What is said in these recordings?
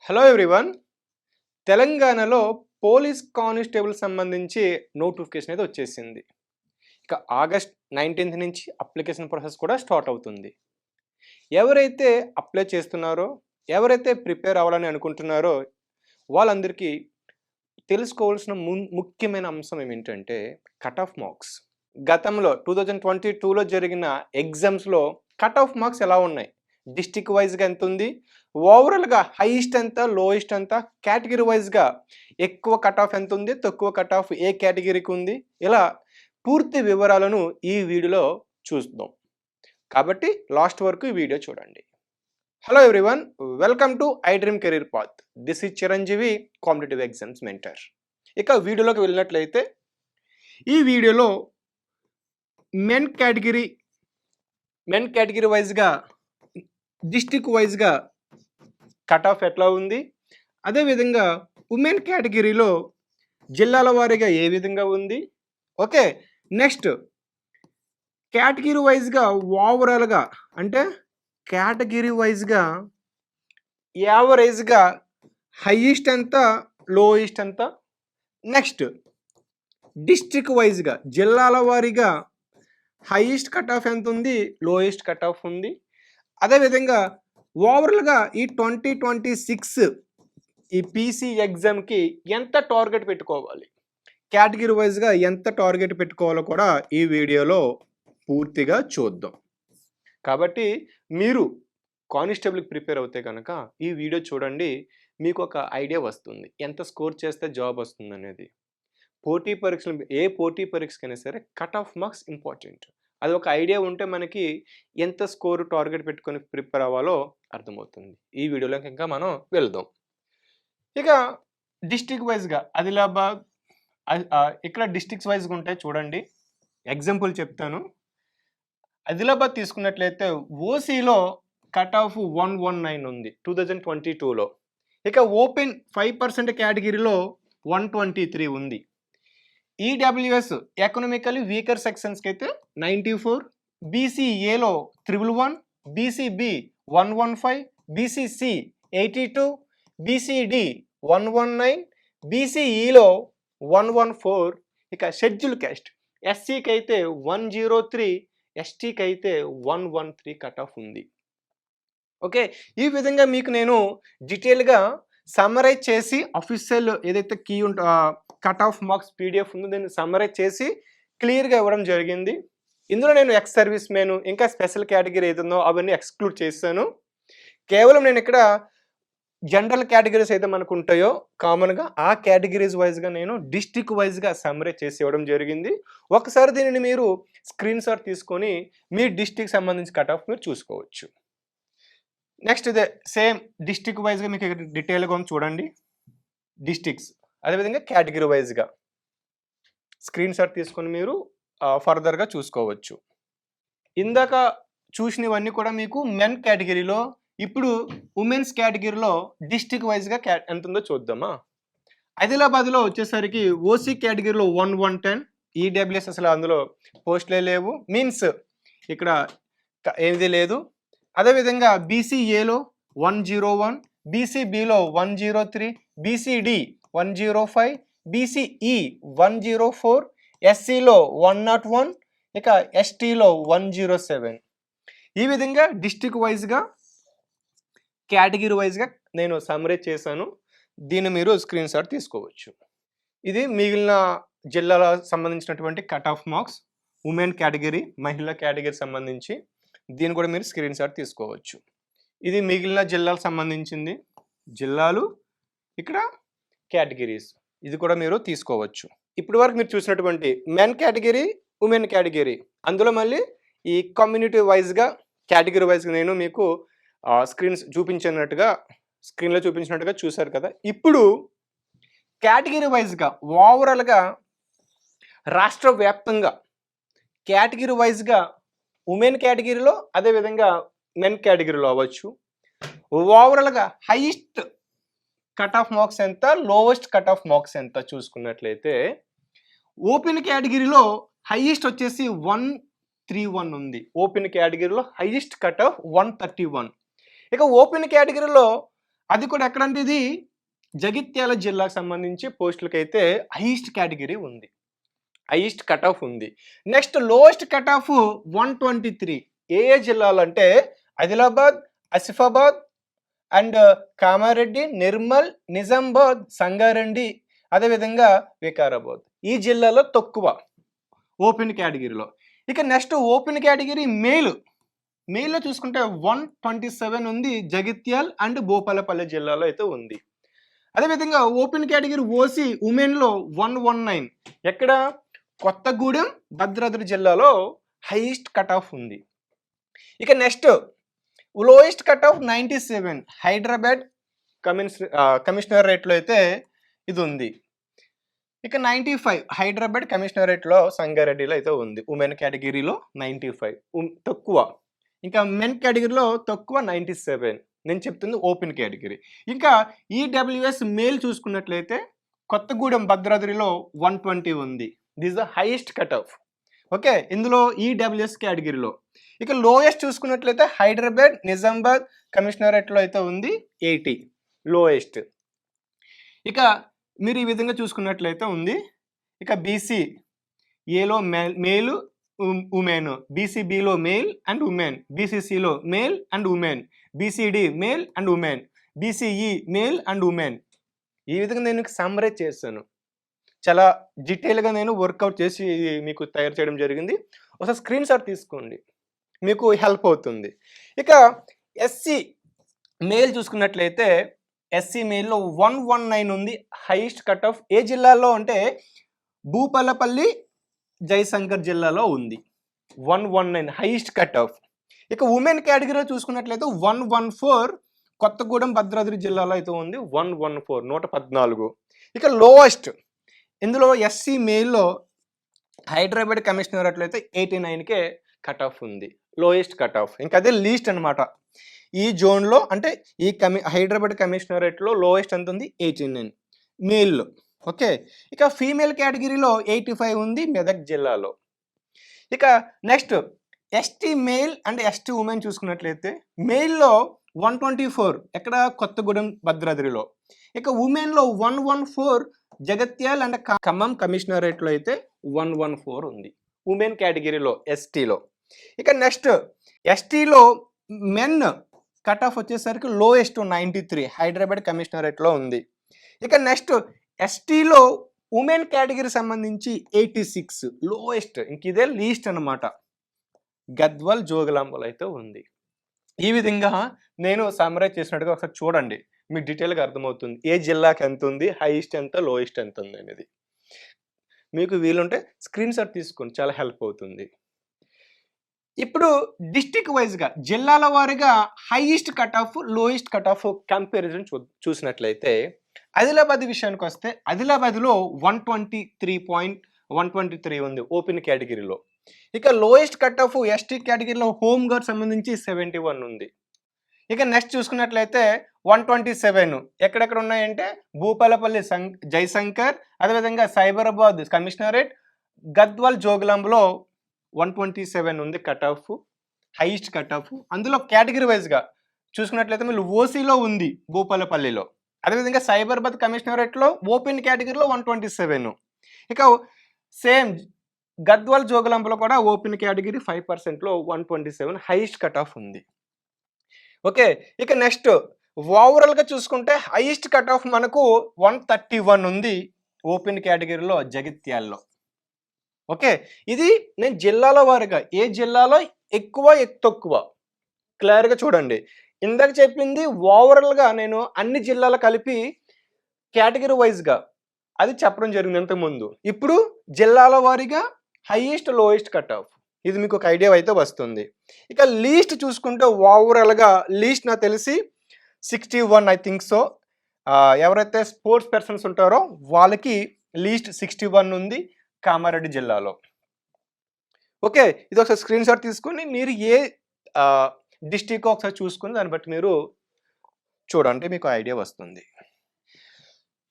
Hello everyone. తెలంగాణలో police constable సంబంధించి notification అయితే వచ్చేసింది. ఇక ఆగస్ట్ 19th నుంచి అప్లికేషన్ ప్రాసెస్ కూడా స్టార్ట్ అవుతుంది. ఎవరైతే అప్లై చేస్తున్నారో, ఎవరైతే ప్రిపేర్ అవ్వాలని అనుకుంటున్నారో వాళ్ళందరికీ తెలుసుకోవాల్సిన ముఖ్యమైన అంశం ఏమిటంటే కట్ ఆఫ్ మార్క్స్. గతంలో 2022లో జరిగిన ఎగ్జామ్స్లో కట్ ఆఫ్ మార్క్స్ ఎలా ఉన్నాయి, డిస్ట్రిక్ట్ వైజ్గా ఎంత ఉంది, ఓవరాల్గా హైయెస్ట్ ఎంత, లోయెస్ట్ ఎంత, కేటగిరీ వైజ్గా ఎక్కువ కట్ ఆఫ్ ఎంత ఉంది, తక్కువ కట్ ఆఫ్ ఏ కేటగిరీకి ఉంది, ఇలా పూర్తి వివరాలను ఈ వీడియోలో చూద్దాం. కాబట్టి లాస్ట్ వరకు ఈ వీడియో చూడండి. Hello everyone, welcome to I dream career path. This is Chiranjeevi, competitive exams mentor. ఇక వీడియోలోకి వెళ్ళినట్లయితే ఈ వీడియోలో మెన్ కేటగిరీ వైజ్గా, డిస్ట్రిక్ట్ వైజ్గా కట్ ఆఫ్ ఎట్లా ఉంది, అదేవిధంగా ఉమెన్ కేటగిరీలో జిల్లాల వారీగా ఏ విధంగా ఉంది. ఓకే, నెక్స్ట్ కేటగిరీ వైజ్గా ఓవరాల్గా అంటే కేటగిరీ వైజ్గా యావరేజ్గా హైయెస్ట్ ఎంత, లోయెస్ట్ ఎంత. నెక్స్ట్ డిస్ట్రిక్ట్ వైజ్గా జిల్లాల వారీగా హైయెస్ట్ కట్ ఆఫ్ ఎంత ఉంది, లోయెస్ట్ కట్ ఆఫ్ ఉంది. అదేవిధంగా ఓవరాల్గా ఈ 2026 ఈ పీసీ ఎగ్జామ్కి ఎంత టార్గెట్ పెట్టుకోవాలి, కేటగిరీ వైజ్గా ఎంత టార్గెట్ పెట్టుకోవాలో కూడా ఈ వీడియోలో పూర్తిగా చూద్దాం. కాబట్టి మీరు కానిస్టేబుల్కి ప్రిపేర్ అవుతే కనుక ఈ వీడియో చూడండి, మీకు ఒక ఐడియా వస్తుంది ఎంత స్కోర్ చేస్తే జాబ్ వస్తుంది అనేది. పోటీ పరీక్షలు, ఏ పోటీ పరీక్షకైనా సరే కట్ ఆఫ్ మార్క్స్ ఇంపార్టెంట్. అది ఒక ఐడియా ఉంటే మనకి ఎంత స్కోర్ టార్గెట్ పెట్టుకొని ప్రిపేర్ అవ్వాలో అర్థమవుతుంది. ఈ వీడియోలోకి ఇంకా మనం వెళ్దాం. ఇక డిస్ట్రిక్ట్ వైజ్గా ఆదిలాబాద్, ఇక్కడ డిస్ట్రిక్ట్స్ వైజ్గా ఉంటాయి చూడండి. ఎగ్జాంపుల్ చెప్తాను. ఆదిలాబాద్ తీసుకున్నట్లయితే ఓసీలో కట్ ఆఫ్ 119 ఉంది 2022లో. ఇక ఓపెన్ 5% కేటగిరీలో 123 ఉంది. ఈడబ్ల్యూఎస్ ఎకనామికలీ వీకర్ సెక్షన్స్కి అయితే 94, బీసీఏలో 111, బీసీబీ 115, బీసీసీ 82, బీసీడి 119, బీసీఈలో 114. ఇక షెడ్యూల్ క్యాస్ట్ ఎస్సీకి అయితే 103, ఎస్టీకి అయితే 113 కట్ ఆఫ్ ఉంది. ఓకే, ఈ విధంగా మీకు నేను డీటెయిల్గా సమ్మరైజ్ చేసి అఫీషియల్ ఏదైతే key cut off marks PDF ఉందో దీన్ని సమ్మరైజ్ చేసి క్లియర్గా ఇవ్వడం జరిగింది. ఇందులో నేను ఎక్స్ సర్వీస్ మెన్ ఇంకా స్పెషల్ కేటగిరీ ఏదుందో అవన్నీ ఎక్స్క్లూడ్ చేశాను. కేవలం నేను ఇక్కడ జనరల్ కేటగిరీస్ అయితే మనకు ఉంటాయో కామన్గా ఆ కేటగిరీస్ వైజ్గా నేను డిస్ట్రిక్ట్ వైజ్గా సమ్మరైజ్ చేసి ఇవ్వడం జరిగింది. ఒకసారి దీనిని మీరు స్క్రీన్ షాట్ తీసుకొని మీ డిస్ట్రిక్ట్ సంబంధించి కట్ ఆఫ్ మీరు చూసుకోవచ్చు. నెక్స్ట్ ఇదే సేమ్ డిస్ట్రిక్ట్ వైజ్గా మీకు ఇక్కడ డీటెయిల్గా చూడండి డిస్ట్రిక్ట్స్, అదేవిధంగా కేటగిరీ వైజ్గా స్క్రీన్ షాట్ తీసుకొని మీరు ఫర్దర్గా చూసుకోవచ్చు. ఇందాక చూసినవన్నీ కూడా మీకు మెన్ కేటగిరీలో, ఇప్పుడు ఉమెన్స్ కేటగిరీలో డిస్ట్రిక్ట్ వైజ్గా ఎంత ఉందో చూద్దామా. ఆదిలాబాద్లో వచ్చేసరికి ఓసీ కేటగిరీలో 110, ఈడబ్ల్యూఎస్ అసలు అందులో పోస్టులే లేవు, మీన్స్ ఇక్కడ ఏది లేదు. అదేవిధంగా బీసీఏలో 101, బీసీబీలో 103, బీసీడి 105, బీసీఈ 104, ఎస్సీలో 101, ఇక ఎస్టీలో 107. ఈ విధంగా డిస్ట్రిక్ట్ వైజ్గా కేటగిరీ వైజ్గా నేను సమ్మరైజ్ చేశాను. దీన్ని మీరు స్క్రీన్ షాట్ తీసుకోవచ్చు. ఇది మిగిలిన జిల్లాల సంబంధించినటువంటి cut off marks, women category, మహిళా కేటగిరీ సంబంధించి దీన్ని కూడా మీరు స్క్రీన్ షాట్ తీసుకోవచ్చు. ఇది మిగిలిన జిల్లాలకు సంబంధించింది, జిల్లాలు ఇక్కడ కేటగిరీస్, ఇది కూడా మీరు తీసుకోవచ్చు. ఇప్పటి వరకు మీరు చూసినటువంటి మెన్ కేటగిరీ, ఉమెన్ కేటగిరీ, అందులో మళ్ళీ ఈ కమ్యూనిటీ వైజ్గా కేటగిరీ వైజ్గా నేను మీకు స్క్రీన్లో చూపించినట్టుగా చూశారు కదా. ఇప్పుడు కేటగిరీ వైజ్గా ఓవరాల్గా రాష్ట్ర వ్యాప్తంగా కేటగిరీ వైజ్గా ఉమెన్ కేటగిరీలో అదేవిధంగా మెన్ కేటగిరీలో అవ్వచ్చు, ఓవరాల్గా హైయెస్ట్ కట్ ఆఫ్ మార్క్స్ ఎంత, లోవెస్ట్ కట్ ఆఫ్ మార్క్స్ ఎంత చూసుకున్నట్లయితే ఓపెన్ కేటగిరీలో హైయెస్ట్ వచ్చేసి 131 ఉంది. ఓపెన్ కేటగిరీలో హైయెస్ట్ కట్ ఆఫ్ 131. ఇక ఓపెన్ కేటగిరీలో అది కూడా ఎక్కడంటే ఇది జగిత్యాల జిల్లాకు సంబంధించి పోస్టులకైతే హైయెస్ట్ కేటగిరీ ఉంది, హైయెస్ట్ కట్ ఆఫ్ ఉంది. Next lowest cut of 123. ఏ జిల్లాలు అంటే ఆదిలాబాద్, ఆసిఫాబాద్ అండ్ కామారెడ్డి, నిర్మల్, నిజామాబాద్, సంగారెడ్డి, అదేవిధంగా వికారాబాద్. ఈ జిల్లాలో తక్కువ ఓపెన్ కేటగిరీలో. ఇక నెక్స్ట్ ఓపెన్ కేటగిరీ మెయిల్లో చూసుకుంటే 127 ఉంది, జగిత్యాల్ అండ్ భూపాలపల్లి జిల్లాలో అయితే ఉంది. అదేవిధంగా ఓపెన్ కేటగిరీ ఓసీ ఉమెన్లో 119 ఎక్కడ కొత్తగూడెం, భద్రాద్రి జిల్లాలో హైయెస్ట్ కట్ ఆఫ్ ఉంది. ఇక next lowest cut off 97 Hyderabad కమిషనరేట్లో అయితే ఇది ఉంది. ఇక 95 హైదరాబాద్ కమిషనరేట్లో సంగారెడ్డిలో అయితే ఉంది. ఉమెన్ కేటగిరీలో 95 తక్కువ. ఇంకా మెన్ కేటగిరీలో తక్కువ 97. నేను చెప్తుంది ఓపెన్ కేటగిరీ. ఇంకా ఈడబ్ల్యూఎస్ మేల్ చూసుకున్నట్లయితే కొత్తగూడెం, భద్రాద్రిలో 120 ఉంది. This the highest cut of. Okay, ఇందులో ఈడబ్ల్యూఎస్ కేటగిరీలో. ఇక లోయెస్ట్ చూసుకున్నట్లయితే హైదరాబాద్, నిజామాబాద్ కమిషనరేట్లో అయితే ఉంది 80 లోయెస్ట్. ఇక మీరు ఈ విధంగా చూసుకున్నట్లయితే ఉంది. ఇక బీసీ ఏలో మేలు ఉమెన్, బీసీబీలో మేల్ అండ్ ఉమెన్, బీసీసీలో male and women, BCD male and women, BCE male and women. ఈ విధంగా నేను సమ్మరైజ్ చేశాను. చాలా డీటెయిల్గా నేను వర్కౌట్ చేసి మీకు తయారు చేయడం జరిగింది. ఒకసారి స్క్రీన్ షాట్ తీసుకోండి, మీకు హెల్ప్ అవుతుంది. ఇక ఎస్సీ మేల్ చూసుకున్నట్లయితే ఎస్సీ మేల్లో 119 ఉంది, హైయెస్ట్ కట్ ఆఫ్. ఏ జిల్లాలో అంటే భూపాలపల్లి, జయశంకర్ జిల్లాలో ఉంది 119 హైయెస్ట్ కట్ ఆఫ్. ఇక ఉమెన్ కేటగిరీలో చూసుకున్నట్లయితే 114 కొత్తగూడెం, భద్రాద్రి జిల్లాలో అయితే ఉంది 114 114. ఇక లోవెస్ట్ ఇందులో ఎస్సీ మేల్లో హైదరాబాద్ కమిషనరేట్లో అయితే 89కే కట్ ఆఫ్ ఉంది, లోయెస్ట్ కట్ ఆఫ్. ఇంకా అదే లీస్ట్ అనమాట ఈ జోన్లో. అంటే ఈ హైదరాబాద్ కమిషనరేట్లో లోయెస్ట్ ఎంత ఉంది 89 మేల్లో. ఓకే, ఇక ఫీమేల్ కేటగిరీలో 85 ఉంది మెదక్ జిల్లాలో. ఇక next ST male and ST women చూసుకున్నట్లయితే మెయిల్లో 124 ఎక్కడ కొత్తగూడెం, భద్రాద్రిలో. ఇక ఉమెన్లో 114 జగత్యాల్ అండ్ ఖమ్మం కమిషనరేట్లో అయితే 114 ఉంది ఉమెన్ కేటగిరీలో ఎస్టీలో. ఇక నెక్స్ట్ ఎస్టీలో మెన్ కట్ ఆఫ్ వచ్చేసరికి లోయెస్ట్ 93 హైదరాబాద్ కమిషనరేట్లో ఉంది. ఇక నెక్స్ట్ ఎస్టీలో ఉమెన్ కేటగిరీ సంబంధించి 86 లోయెస్ట్. ఇంక ఇదే లీస్ట్ అనమాట, గద్వాల్, జోగులాంబలో అయితే ఉంది. ఈ విధంగా నేను సమ్మరైజ్ చేసినట్టుగా ఒకసారి చూడండి, మీకు డీటెయిల్గా అర్థమవుతుంది ఏ జిల్లాకి ఎంత ఉంది, హైయెస్ట్ ఎంత, లోయెస్ట్ ఎంత ఉంది అనేది. మీకు వీలుంటే స్క్రీన్ షాట్ తీసుకోండి, చాలా హెల్ప్ అవుతుంది. ఇప్పుడు డిస్టిక్ వైజ్గా జిల్లాల వారీగా highest cut of, lowest cut of comparison చూసినట్లయితే ఆదిలాబాద్ విషయానికి వస్తే ఆదిలాబాద్లో 123 ఉంది ఓపెన్ కేటగిరీలో. ఇక లోయెస్ట్ కట్ ఆఫ్ ఎస్టీ కేటగిరీలో హోమ్ గార్డ్ సంబంధించి 71 ఉంది. ఇక నెక్స్ట్ చూసుకున్నట్లయితే 127 ఎక్కడెక్కడ ఉన్నాయంటే భూపాలపల్లి, జయశంకర్, అదేవిధంగా సైబరాబాద్ కమిషనరేట్, గద్వాల్, జోగులాంబలో 127 ఉంది cut off, highest cut of. అందులో కేటగిరీ వైజ్గా చూసుకున్నట్లయితే మీరు ఓసీలో ఉంది భూపాలపల్లిలో, అదేవిధంగా సైబరాబాద్ కమిషనరేట్లో ఓపెన్ కేటగిరీలో 127. ఇక సేమ్ గద్వాల్, జోగులాంబలో కూడా ఓపెన్ కేటగిరీ 5%లో 127 హైయెస్ట్ కట్ ఆఫ్ ఉంది. ఓకే, ఇక నెక్స్ట్ ఓవరాల్గా చూసుకుంటే హైయెస్ట్ కట్ ఆఫ్ మనకు 131 ఉంది ఓపెన్ కేటగిరీలో జగిత్యాల్లో. ఓకే, ఇది నేను జిల్లాల వారీగా ఏ జిల్లాలో ఎక్కువ తక్కువ క్లియర్గా చూడండి. ఇందాక చెప్పింది ఓవరాల్గా నేను అన్ని జిల్లాలు కలిపి కేటగిరీ వైజ్గా అది చెప్పడం జరిగింది ఇంతకుముందు. ఇప్పుడు జిల్లాల వారీగా హైయెస్ట్, లోయెస్ట్ కట్ ఆఫ్, ఇది మీకు ఒక ఐడియా అయితే వస్తుంది. ఇక లీస్ట్ చూసుకుంటే ఓవరాల్గా లీస్ట్ నాకు తెలిసి 61 ఐ థింక్ సో. ఎవరైతే స్పోర్ట్స్ పర్సన్స్ ఉంటారో వాళ్ళకి లీస్ట్ 61 ఉంది కామారెడ్డి జిల్లాలో. ఓకే, ఇది ఒకసారి స్క్రీన్ షాట్ తీసుకొని మీరు ఏ డిస్టిక్ ఒకసారి చూసుకుని దాన్ని బట్టి మీరు చూడండి, మీకు ఐడియా వస్తుంది.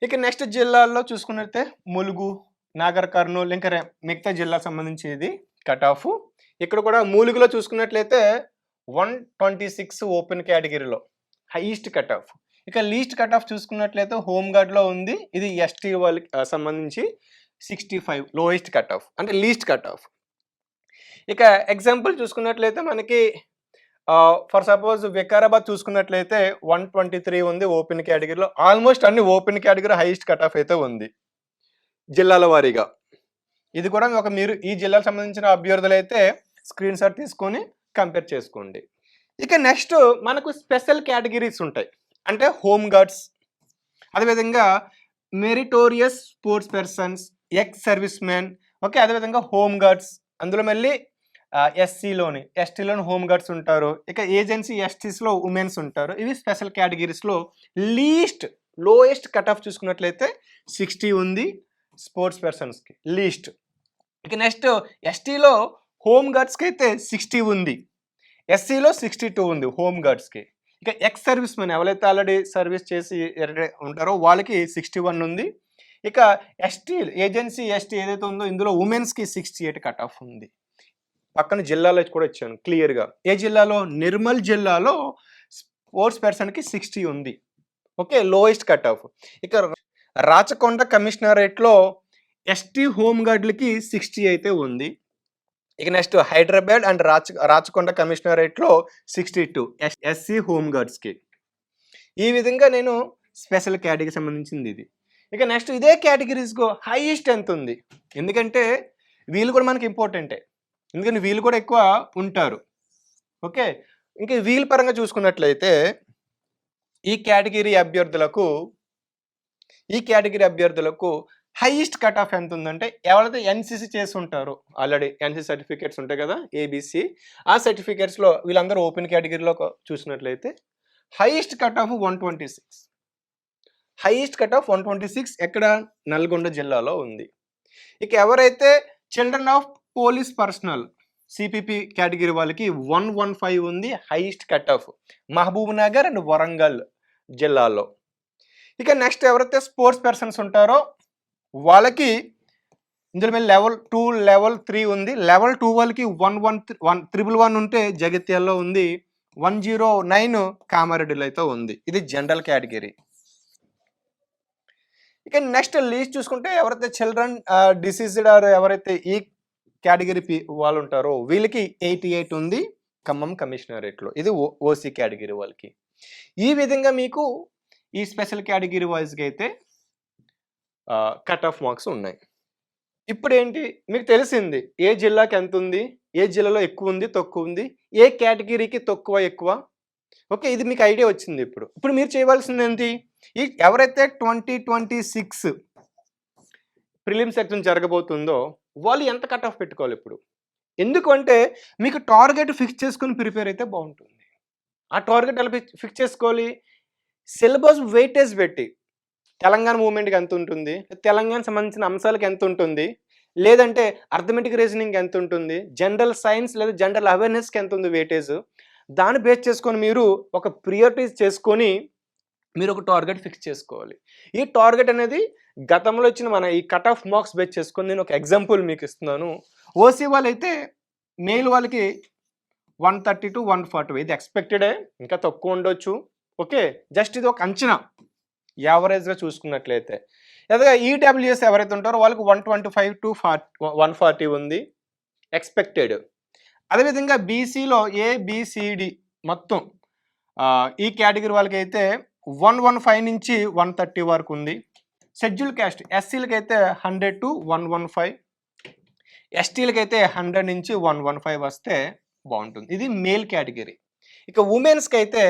ఇక నెక్స్ట్ జిల్లాల్లో చూసుకున్నట్లయితే ములుగు, నాగర్ కర్నూలు, ఇంకా మిగతా జిల్లాకు సంబంధించి ఇది కట్ ఆఫ్. ఇక్కడ కూడా ములుగులో చూసుకున్నట్లయితే 126 ఓపెన్ కేటగిరీలో హైయెస్ట్ కట్ ఆఫ్. ఇక లీస్ట్ కట్ ఆఫ్ చూసుకున్నట్లయితే హోంగార్డ్లో ఉంది. ఇది ఎస్టీ వాళ్ళకి సంబంధించి 65 లోయెస్ట్ కట్ ఆఫ్, అంటే లీస్ట్ కట్ ఆఫ్. ఇక ఎగ్జాంపుల్ చూసుకున్నట్లయితే మనకి ఫర్ సపోజ్ వికారాబాద్ చూసుకున్నట్లయితే 123 ఉంది ఓపెన్ కేటగిరీలో. ఆల్మోస్ట్ అన్ని open category highest cut of అయితే ఉంది జిల్లాల వారీగా. ఇది కూడా మీరు ఈ జిల్లాకు సంబంధించిన అభ్యర్థులు అయితే స్క్రీన్ షాట్ తీసుకొని కంపేర్ చేసుకోండి. ఇక నెక్స్ట్ మనకు స్పెషల్ కేటగిరీస్ ఉంటాయి, అంటే హోమ్ గార్డ్స్, అదేవిధంగా meritorious sports persons, ex service man, okay, అదేవిధంగా హోమ్ గార్డ్స్. అందులో మళ్ళీ ఎస్టీలోని హోమ్ గార్డ్స్ ఉంటారు. ఇక ఏజెన్సీ ఎస్టీస్లో ఉమెన్స్ ఉంటారు. ఇవి స్పెషల్ కేటగిరీస్లో లోయెస్ట్ కట్ ఆఫ్ చూసుకున్నట్లయితే 60 ఉంది స్పోర్ట్స్ పర్సన్స్కి లీస్ట్. ఇక నెక్స్ట్ ఎస్టీలో హోమ్ గార్డ్స్కి అయితే 60 ఉంది, ఎస్సీలో 62 ఉంది హోమ్ గార్డ్స్కి. ఇక ఎక్స్ సర్వీస్ మెన్ ఎవరైతే ఆల్రెడీ సర్వీస్ చేసి ఉంటారో వాళ్ళకి 61 ఉంది. ఇక ఎస్టీ ఏజెన్సీ ఎస్టీ ఏదైతే ఉందో ఇందులో ఉమెన్స్కి 68 కట్ ఆఫ్ ఉంది. పక్కన జిల్లాలో కూడా ఇచ్చాను క్లియర్గా. ఏ జిల్లాలో? నిర్మల్ జిల్లాలో స్పోర్ట్స్ పర్సన్కి 60 ఉంది, ఓకే, లోయెస్ట్ కట్ ఆఫ్. ఇక రాచకొండ కమిషనరేట్లో ఎస్టీ హోమ్ గార్డులకి 60 అయితే ఉంది. ఇక నెక్స్ట్ హైదరాబాద్ అండ్ రాచకొండ కమిషనరేట్లో 62 ఎస్సీ హోమ్ గార్డ్స్కి. ఈ విధంగా నేను స్పెషల్ కేటగిరీకి సంబంధించింది ఇది. ఇక నెక్స్ట్ ఇదే కేటగిరీస్కు హైయెస్ట్ ఎంత ఉంది, ఎందుకంటే వీళ్ళు కూడా మనకి ఇంపార్టెంటే, ఎందుకంటే వీళ్ళు కూడా ఎక్కువ ఉంటారు, ఓకే. ఇంకా వీళ్ళ పరంగా చూసుకున్నట్లయితే ఈ కేటగిరీ అభ్యర్థులకు హైయెస్ట్ కట్ ఆఫ్ ఎంత ఉందంటే, ఎవరైతే ఎన్సీసీ చేసి ఉంటారో ఆల్రెడీ ఎన్సీసీ సర్టిఫికేట్స్ ఉంటాయి కదా ఏబీసీ, ఆ సర్టిఫికేట్స్లో వీళ్ళందరూ ఓపెన్ కేటగిరీలో చూసినట్లయితే హైయెస్ట్ కట్ ఆఫ్ 126 ఎక్కడ? నల్గొండ జిల్లాలో ఉంది. ఇక ఎవరైతే children of police personnel CPP category వాళ్ళకి 115 ఉంది highest cut off, Mahabubnagar and Warangal జిల్లాలో. ఇక నెక్స్ట్ ఎవరైతే స్పోర్ట్స్ పర్సన్స్ ఉంటారో వాళ్ళకి ఇందులో మీద లెవెల్ 2 లెవెల్ 3 ఉంది. లెవెల్ 2 వాళ్ళకి 111 ఉంటే జగిత్యాల్లో ఉంది, 109 కామారెడ్డిలో అయితే ఉంది. ఇది జనరల్ కేటగిరీ. ఇక నెక్స్ట్ లీస్ట్ చూసుకుంటే ఎవరైతే చిల్డ్రన్ డిసీజ్డ్ ఆర్ ఎవరైతే ఈ కేటగిరీ వాళ్ళు ఉంటారో వీళ్ళకి 88 ఉంది ఖమ్మం కమిషనరేట్లో. ఇది ఓసీ కేటగిరీ వాళ్ళకి. ఈ విధంగా మీకు ఈ స్పెషల్ కేటగిరీ వైజ్గా అయితే కట్ ఆఫ్ మార్క్స్ ఉన్నాయి. ఇప్పుడు ఏంటి మీకు తెలిసింది ఏ జిల్లాకి ఎంత ఉంది, ఏ జిల్లాలో ఎక్కువ ఉంది తక్కువ ఉంది, ఏ కేటగిరీకి తక్కువ ఎక్కువ, ఓకే, ఇది మీకు ఐడియా వచ్చింది. ఇప్పుడు మీరు చేయవలసింది ఏంటి, ఈ ఎవరైతే 2026 ప్రిలిమ్స్ ఎగ్జామ్ జరగబోతుందో వాళ్ళు ఎంత కట్ ఆఫ్ పెట్టుకోవాలి ఇప్పుడు. ఎందుకంటే మీకు టార్గెట్ ఫిక్స్ చేసుకుని ప్రిపేర్ అయితే బాగుంటుంది. ఆ టార్గెట్ ఎలా ఫిక్స్ చేసుకోవాలి? సిలబస్ వెయిటేజ్ పెట్టి తెలంగాణ మూవ్మెంట్కి ఎంత ఉంటుంది, తెలంగాణ సంబంధించిన అంశాలకు ఎంత ఉంటుంది, లేదంటే అర్థమెటిక్ రీజనింగ్ ఎంత ఉంటుంది, జనరల్ సైన్స్ లేదా జనరల్ అవేర్నెస్కి ఎంత ఉంది వెయిటేజ్, దాన్ని బేస్ చేసుకొని మీరు ఒక ప్రియారిటీస్ చేసుకొని మీరు ఒక టార్గెట్ ఫిక్స్ చేసుకోవాలి. ఈ టార్గెట్ అనేది గతంలో ఇచ్చిన మన ఈ కట్ ఆఫ్ మార్క్స్ బేస్ చేసుకొని నేను ఒక ఎగ్జాంపుల్ మీకు ఇస్తున్నాను. ఓసీ వాళ్ళైతే మెయిల్ వాళ్ళకి 130 to 140, ఇది ఎక్స్పెక్టెడే, ఇంకా తక్కువ ఉండొచ్చు, ఓకే, జస్ట్ ఇది ఒక అంచనా యావరేజ్గా చూసుకున్నట్లయితే. అదే ఈడబ్ల్యూఎస్ ఎవరైతే ఉంటారో వాళ్ళకి 125 to 140 ఉంది ఎక్స్పెక్టెడ్. అదేవిధంగా బీసీలో ఏబిసిడి మొత్తం ఈ కేటగిరీ వాళ్ళకి అయితే 115 నుంచి 130 వరకు ఉంది. షెడ్యూల్ క్యాస్ట్ ఎస్సీలకి అయితే 100 to 115, ఎస్టీలకి అయితే 100 నుంచి 115 వస్తే బాగుంటుంది. ఇది మేల్ కేటగిరీ. ఇక ఉమెన్స్కి అయితే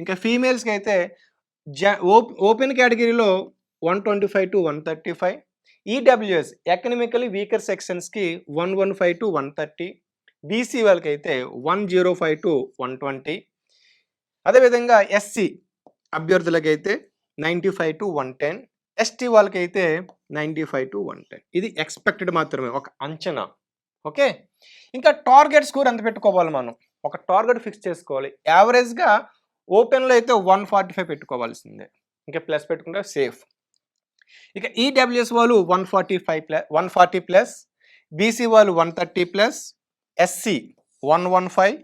ఇంకా ఫీమేల్స్కి అయితే ఓపెన్ కేటగిరీలో 125 to 135, ఈడబ్ల్యూఎస్ ఎకనామికలీ వీకర్ సెక్షన్స్కి 115 to 130, బీసీ వాళ్ళకి అయితే 105 to 120, అదేవిధంగా ఎస్సీ అభ్యర్థులకైతే 95 to 110, ఎస్టీ వాళ్ళకైతే 95 to 110. ఇది ఎక్స్పెక్టెడ్ మాత్రమే, ఒక అంచనా, ఓకే. ఇంకా టార్గెట్ స్కోర్ ఎంత పెట్టుకోవాలి, మనం ఒక టార్గెట్ ఫిక్స్ చేసుకోవాలి. యావరేజ్గా ఓపెన్లో అయితే 145 పెట్టుకోవాల్సిందే, ఇంకా ప్లస్ పెట్టుకుంటే సేఫ్. ఇక ఈడబ్ల్యూఎస్ వాళ్ళు 140 ప్లస్, బీసీ వాళ్ళు 130 ప్లస్, ఎస్సీ 115,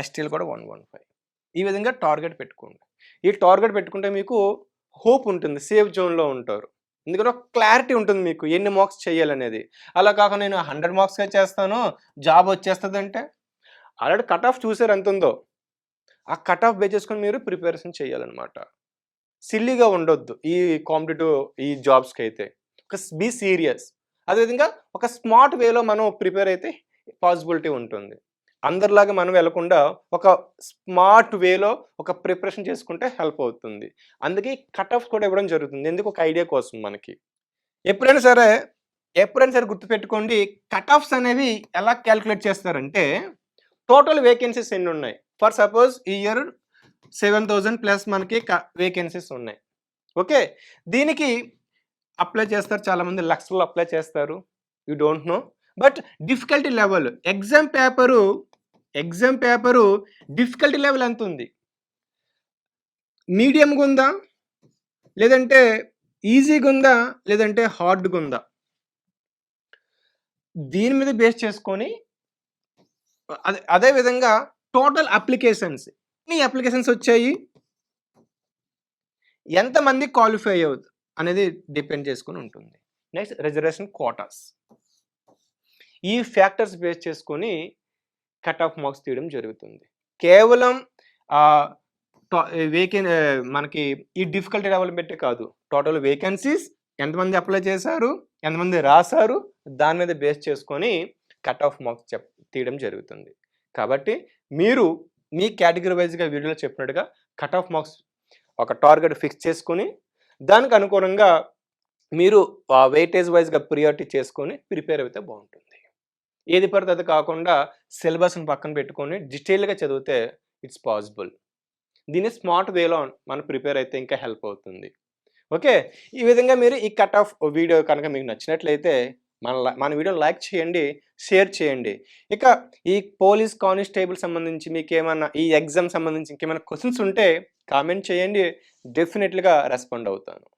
ఎస్టీలు కూడా 115. ఈ విధంగా టార్గెట్ పెట్టుకోండి. ఈ టార్గెట్ పెట్టుకుంటే మీకు హోప్ ఉంటుంది. సేఫ్ జోన్‌లో ఉంటారు. ఎందుకంటే ఒక క్లారిటీ ఉంటుంది మీకు ఎన్ని మార్క్స్ చేయాలనేది. అలా కాకుండా నేను 100 మార్క్సే చేస్తాను, జాబ్ వచ్చేస్తదంటే ఆల్రెడీ కట్ ఆఫ్ చూసారు ఎంతుందో. ఆ కట్ ఆఫ్ బేస్ చేసుకొని మీరు ప్రిపరేషన్ చేయాలన్నమాట. సిల్లీగా ఉండొద్దు ఈ కాంపిటీటివ్ ఈ జాబ్స్‌కైతే. Be serious. అదేవిధంగా ఒక స్మార్ట్ వేలో మనం ప్రిపేర్ అయితే పాసిబిలిటీ ఉంటుంది. అందరిలాగా మనం వెళ్ళకుండా ఒక స్మార్ట్ వేలో ఒక ప్రిపరేషన్ చేసుకుంటే హెల్ప్ అవుతుంది. అందుకే కట్ ఆఫ్స్ కూడా ఇవ్వడం జరుగుతుంది. ఎందుకు ఒక ఐడియా కోసం మనకి. ఎప్పుడైనా సరే, ఎప్పుడైనా సరే గుర్తుపెట్టుకోండి కట్ ఆఫ్స్ అనేవి ఎలా కాలిక్యులేట్ చేస్తారంటే టోటల్ వేకెన్సీస్ ఎన్నున్నాయి. ఫర్ సపోజ్ ఈ ఇయర్ 7000 ప్లస్ మనకి వేకెన్సీస్ ఉన్నాయి. ఓకే. దీనికి అప్లై చేస్తారు చాలామంది లక్షల్లో అప్లై చేస్తారు. You don't know. But difficulty level exam paper difficulty level ఎంతుంది? మీడియంగా ఉందా? లేదంటే ఈజీగా ఉందా? లేదంటే హార్డ్‌గా ఉందా? దీని మీద బేస్ చేసుకొని అదే విధంగా టోటల్ అప్లికేషన్స్ ఎన్ని అప్లికేషన్స్ వచ్చాయి? ఎంతమంది క్వాలిఫై అయ్యారు అనేది డిపెండ్ చేసుకొని ఉంటుంది. Next reservation Kotas. ఈ ఫ్యాక్టర్స్ బేస్ చేసుకొని కట్ ఆఫ్ మార్క్స్ తీయడం జరుగుతుంది. కేవలం మనకి ఈ డిఫికల్టీ లెవెల్ బట్టి కాదు. టోటల్ వేకెన్సీస్ ఎంతమంది అప్లై చేశారు, ఎంతమంది రాశారు, దాని మీద బేస్ చేసుకొని కట్ ఆఫ్ మార్క్స్ తీయడం జరుగుతుంది. కాబట్టి మీరు మీ కేటగిరీ వైజ్‌గా వీడియోలో చెప్పినట్టుగా కట్ ఆఫ్ మార్క్స్ ఒక టార్గెట్ ఫిక్స్ చేసుకొని దానికి అనుగుణంగా మీరు వెయిటేజ్ వైజ్‌గా ప్రియారిటీ చేసుకొని ప్రిపేర్ అయితే బాగుంటుంది. ఏది పడితే అది కాకుండా సిలబస్‌ని పక్కన పెట్టుకొని డీటెయిల్‌గా చదివితే ఇట్స్ పాసిబుల్. దీన్ని స్మార్ట్ వేలో మనం ప్రిపేర్ అయితే ఇంకా హెల్ప్ అవుతుంది. ఓకే. ఈ విధంగా మీరు ఈ కట్ ఆఫ్ వీడియో కనుక మీకు నచ్చినట్లయితే మన వీడియోని లైక్ చేయండి, షేర్ చేయండి. ఇక ఈ పోలీస్ కానిస్టేబుల్ సంబంధించి మీకేమన్నా ఈ ఎగ్జామ్ సంబంధించి ఇంకేమైనా క్వెషన్స్ ఉంటే కామెంట్ చేయండి. డెఫినెట్‌లీగా రెస్పాండ్ అవుతాను.